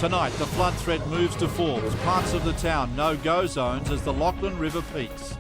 Tonight, the flood threat moves to Forbes. Parts of the town no-go zones as the Lachlan River peaks.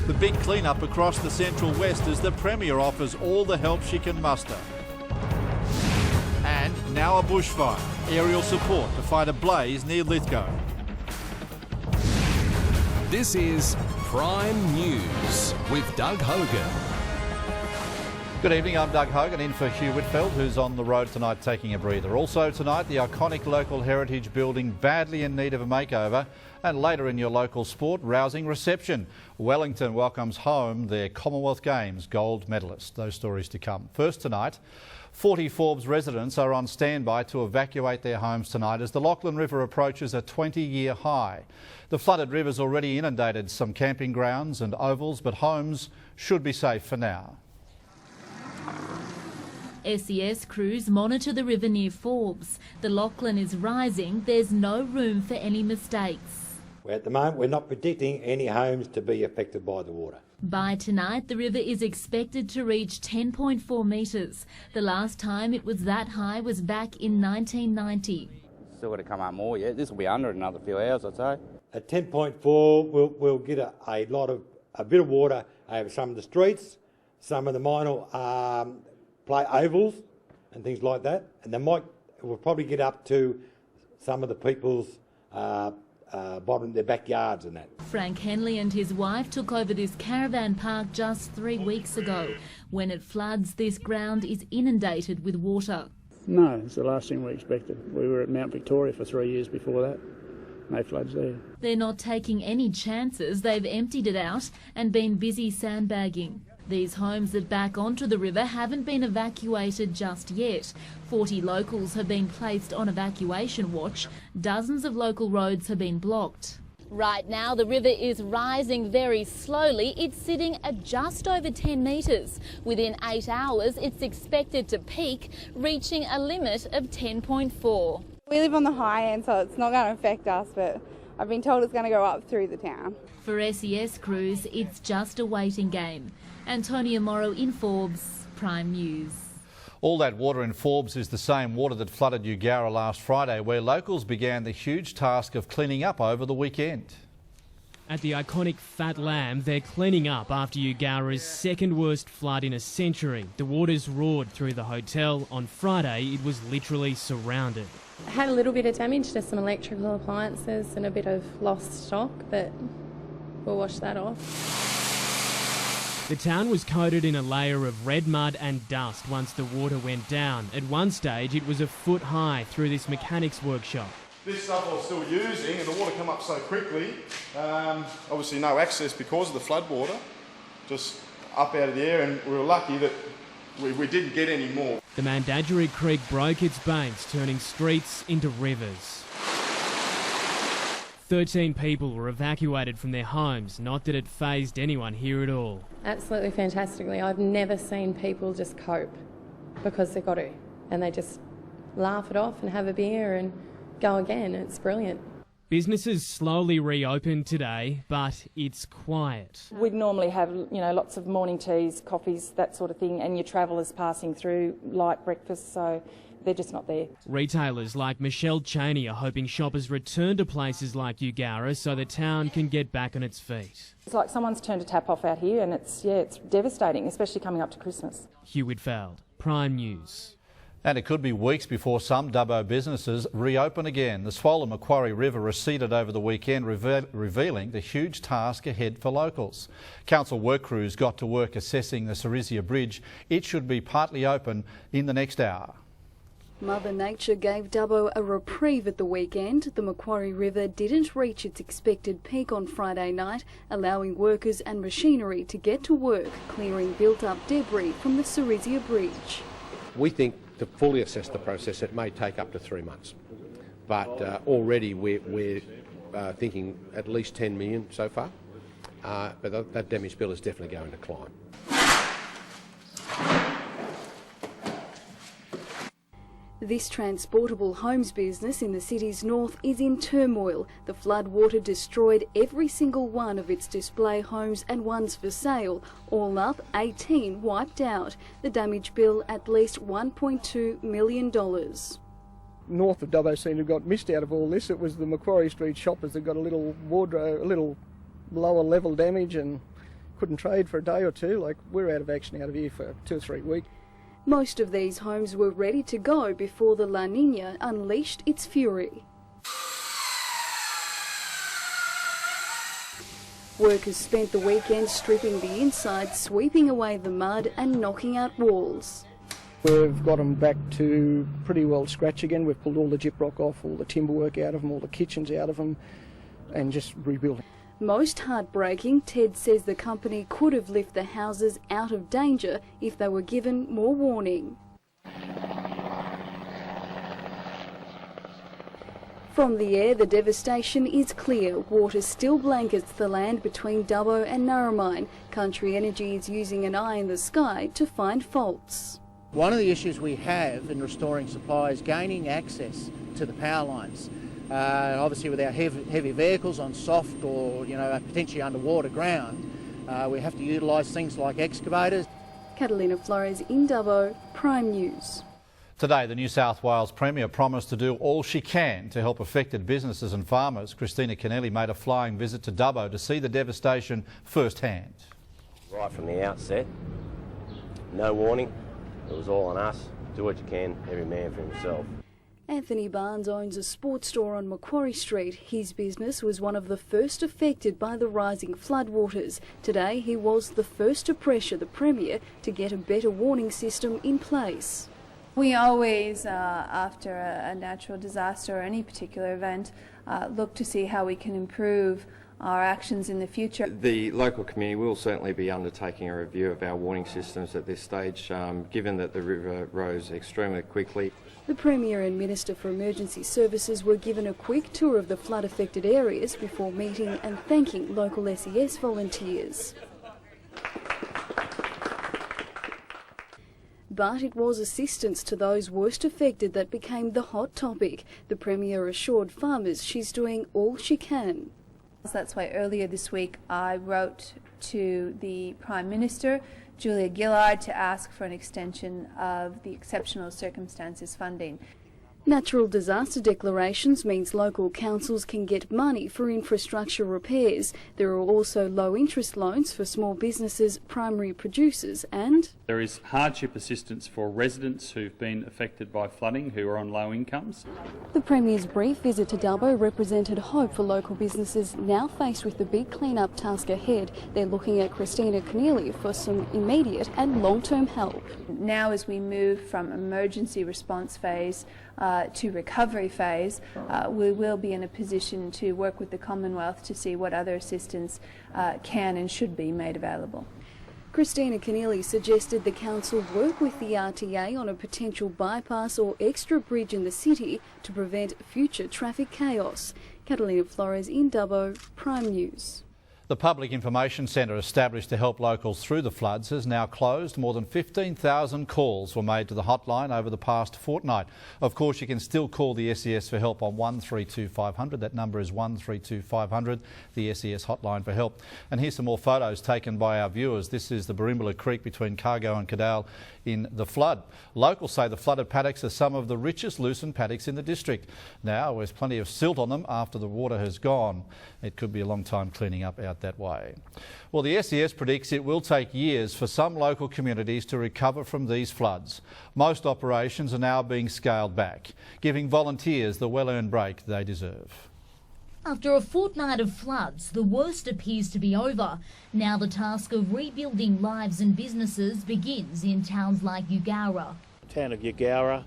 The big clean-up across the Central West as the Premier offers all the help she can muster. And now a bushfire. Aerial support to fight a blaze near Lithgow. This is Prime News with Doug Hogan. Good evening, I'm Doug Hogan, in for Hugh Whitfield, who's on the road tonight taking a breather. Also tonight, the iconic local heritage building badly in need of a makeover. And later in your local sport, rousing reception. Wellington welcomes home their Commonwealth Games gold medalist. Those stories to come. First tonight, 40 Forbes residents are on standby to evacuate their homes tonight as the Lachlan River approaches a 20-year high. The flooded river's already inundated some camping grounds and ovals, but homes should be safe for now. SES crews monitor the river near Forbes. The Lachlan is rising. There's no room for any mistakes. At the moment, we're not predicting any homes to be affected by the water. By tonight, the river is expected to reach 10.4 metres. The last time it was that high was back in 1990. Still got to come up more yet. This will be under in another few hours, I'd say. At 10.4, we'll get a bit of water over some of the streets, some of the minor play ovals and things like that, and we'll probably get up to some of the people's bottom their backyards and that. Frank Henley and his wife took over this caravan park just 3 weeks ago. When it floods, this ground is inundated with water. No, it's the last thing we expected. We were at Mount Victoria for 3 years before that. No floods there. They're not taking any chances. They've emptied it out and been busy sandbagging. These homes that back onto the river haven't been evacuated just yet. 40 locals have been placed on evacuation watch. Dozens of local roads have been blocked. Right now, the river is rising very slowly. It's sitting at just over 10 metres. Within 8 hours, it's expected to peak, reaching a limit of 10.4. We live on the high end, so it's not going to affect us, but I've been told it's going to go up through the town. For SES crews, it's just a waiting game. Antonia Morrow in Forbes, Prime News. All that water in Forbes is the same water that flooded Eugowra last Friday, where locals began the huge task of cleaning up over the weekend. At the iconic Fat Lamb, they're cleaning up after Eugowra's second worst flood in a century. The waters roared through the hotel. On Friday, it was literally surrounded. Had a little bit of damage to some electrical appliances and a bit of lost stock, but we'll wash that off. The town was coated in a layer of red mud and dust once the water went down. At one stage, it was a foot high through this mechanics workshop. This stuff I was still using, and the water came up so quickly. Obviously no access because of the flood water, just up out of the air, and we were lucky that we didn't get any more. The Mandadgery Creek broke its banks, turning streets into rivers. 13 people were evacuated from their homes, not that it fazed anyone here at all. Absolutely fantastically. I've never seen people just cope because they've got to, and they just laugh it off and have a beer and go again. It's brilliant. Businesses slowly reopened today, but it's quiet. We'd normally have, lots of morning teas, coffees, that sort of thing, and your travellers passing through, light breakfast, so they're just not there. Retailers like Michelle Cheney are hoping shoppers return to places like Eugowra so the town can get back on its feet. It's like someone's turned a tap off out here, and it's devastating, especially coming up to Christmas. Hugh Whitfield, Prime News. And it could be weeks before some Dubbo businesses reopen again. The swollen Macquarie River receded over the weekend, revealing the huge task ahead for locals. Council work crews got to work assessing the Cerizia Bridge. It should be partly open in the next hour. Mother Nature gave Dubbo a reprieve at the weekend. The Macquarie River didn't reach its expected peak on Friday night, allowing workers and machinery to get to work, clearing built-up debris from the Cerizia Bridge. We think to fully assess the process, it may take up to 3 months. But already we're thinking at least 10 million so far. But that damage bill is definitely going to climb. This transportable homes business in the city's north is in turmoil. The flood water destroyed every single one of its display homes and ones for sale. All up, 18 wiped out. The damage bill at least $1.2 million. north of Dubbo seem to have got missed out of all this. It was the Macquarie Street shoppers that got a little wardrobe, a little lower level damage and couldn't trade for a day or two. Like, we're out of action out of here for 2 or 3 weeks. Most of these homes were ready to go before the La Nina unleashed its fury. Workers spent the weekend stripping the inside, sweeping away the mud and knocking out walls. We've got them back to pretty well scratch again. We've pulled all the gyprock off, all the timber work out of them, all the kitchens out of them, and just rebuilding. Most heartbreaking, Ted says the company could have lifted the houses out of danger if they were given more warning. From the air, the devastation is clear. Water still blankets the land between Dubbo and Narromine. Country Energy is using an eye in the sky to find faults. One of the issues we have in restoring supply is gaining access to the power lines. Obviously with our heavy vehicles on soft or potentially underwater ground, we have to utilise things like excavators. Catalina Flores in Dubbo, Prime News. Today, the New South Wales Premier promised to do all she can to help affected businesses and farmers. Christina Keneally made a flying visit to Dubbo to see the devastation firsthand. Right from the outset, no warning, it was all on us. Do what you can, every man for himself. Anthony Barnes owns a sports store on Macquarie Street. His business was one of the first affected by the rising floodwaters. Today, he was the first to pressure the Premier to get a better warning system in place. We always, after a natural disaster or any particular event, look to see how we can improve our actions in the future. The local community will certainly be undertaking a review of our warning systems at this stage, given that the river rose extremely quickly. The Premier and Minister for Emergency Services were given a quick tour of the flood-affected areas before meeting and thanking local SES volunteers. But it was assistance to those worst affected that became the hot topic. The Premier assured farmers she's doing all she can. That's why earlier this week I wrote to the Prime Minister, Julia Gillard, to ask for an extension of the exceptional circumstances funding. Natural disaster declarations means local councils can get money for infrastructure repairs. There are also low interest loans for small businesses, primary producers and... There is hardship assistance for residents who've been affected by flooding who are on low incomes. The Premier's brief visit to Dubbo represented hope for local businesses now faced with the big clean-up task ahead. They're looking at Christina Keneally for some immediate and long-term help. Now as we move from emergency response phase to recovery phase, we will be in a position to work with the Commonwealth to see what other assistance can and should be made available. Christina Keneally suggested the council work with the RTA on a potential bypass or extra bridge in the city to prevent future traffic chaos. Catalina Flores in Dubbo, Prime News. The Public Information Centre established to help locals through the floods has now closed. More than 15,000 calls were made to the hotline over the past fortnight. Of course, you can still call the SES for help on 132 500. That number is 132 500, the SES hotline for help. And here's some more photos taken by our viewers. This is the Barimbula Creek between Cargo and Cadale in the flood. Locals say the flooded paddocks are some of the richest lucerne paddocks in the district. Now there's plenty of silt on them after the water has gone. It could be a long time cleaning up out that way. Well, the SES predicts it will take years for some local communities to recover from these floods. Most operations are now being scaled back, giving volunteers the well-earned break they deserve. After a fortnight of floods, the worst appears to be over. Now the task of rebuilding lives and businesses begins in towns like Eugowra. The town of Eugowra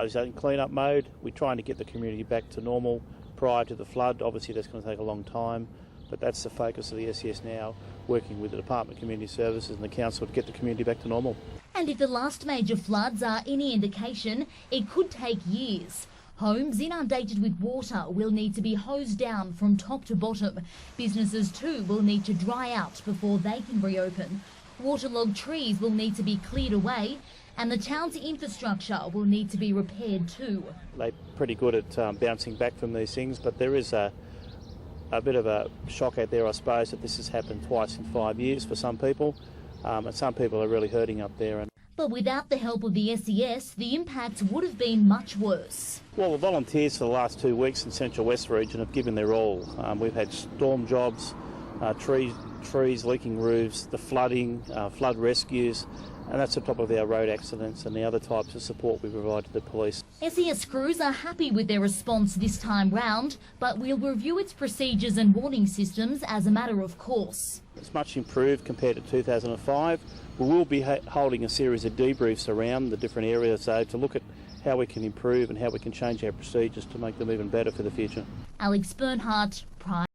is in clean-up mode. We're trying to get the community back to normal prior to the flood. Obviously that's going to take a long time, but that's the focus of the SES now, working with the Department of Community Services and the council to get the community back to normal. And if the last major floods are any indication, it could take years. Homes inundated with water will need to be hosed down from top to bottom. Businesses too will need to dry out before they can reopen. Waterlogged trees will need to be cleared away, and the town's infrastructure will need to be repaired too. They're pretty good at bouncing back from these things, but there is a bit of a shock out there, I suppose, that this has happened twice in 5 years for some people, and some people are really hurting up there. But without the help of the SES, the impact would have been much worse. Well, the volunteers for the last 2 weeks in Central West region have given their all. We've had storm jobs, trees leaking roofs, the flooding, flood rescues, and that's on top of our road accidents and the other types of support we provide to the police. SES crews are happy with their response this time round, but will review its procedures and warning systems as a matter of course. It's much improved compared to 2005. We will be holding a series of debriefs around the different areas though to look at how we can improve and how we can change our procedures to make them even better for the future. Alex Bernhardt, Prime.